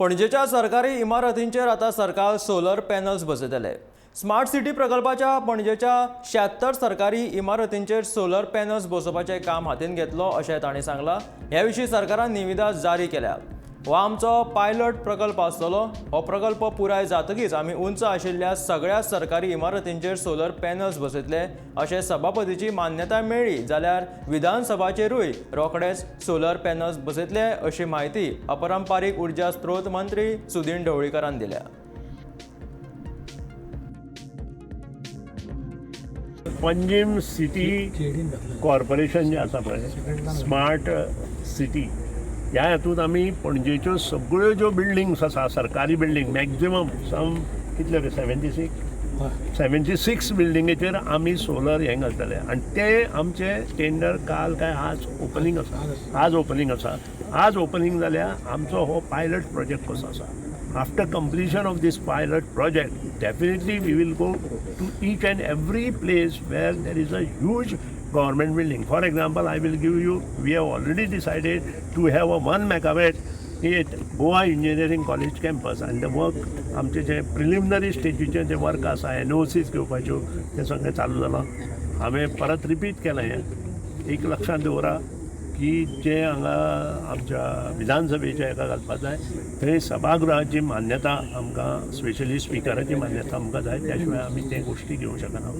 पणजेच्या सरकारी इमारतींचेर आता सरकार सोलर पॅनल्स बसयतले। स्मार्ट सिटी प्रकल्पाच्या पणजेच्या 76 सरकारी इमारतींचेर सोलर पॅनल्स बसोवपाचें काम हातीन घेतलो अशें तांणी सांगलां। ह्या विशीं सरकारान निविदा जारी केल्या। हो आमचो पायलट प्रकल्प आसतलो। हो प्रकल्प पुराय जातकीच आमी उंच आशिल्ल्या सगळ्या सरकारी इमारतींचेर सोलर पॅनल्स बसयतले अशें सभापतीची मान्यताय मेळ्ळी जाल्यार विधानसभाचेरूय रोखडेच सोलर पॅनल्स बसयतले अशी माहिती अपारंपारीक उर्जा स्त्रोत मंत्री सुदीन ढवळीकरान दिल्या। पंजीम सिटी कॉर्पोरेशन जे आसा पळय स्मार्ट सिटी ह्या हातूंत आमी पणजेच्यो सगळ्यो ज्यो बिल्डिंग्स आसा सरकारी बिल्डिंग मॅक्झिमम सम कितले रे 76 बिल्डिंगेचेर आमी सोलर हें घालतले आनी ते आमचे टेंडर काल काय आज ओपनिंग आसा। आज ओपनिंग जाल्यार आमचो हो पायलट प्रोजेक्ट कसो आसा। After completion of this pilot project, definitely we will go to each and every place where there is a huge government building. For example, I will give you, we have already decided to have a 1 megawatt at Goa Engineering College campus, and the work, आमचे जे preliminary स्टेजीचे जे work आसा NOCs घेवपाच्यो ते सगळें चालू जालां। हांवें परत रिपीट केलां हें एक लक्षात दवरा की जे हांगा आमच्या विधानसभेच्या हेका घालपाक जाय थंय सभागृहाची मान्यता आमकां स्पेशली स्पिकराची मान्यता आमकां जाय, त्या शिवाय आमी ते गोश्टी घेवंक शकना।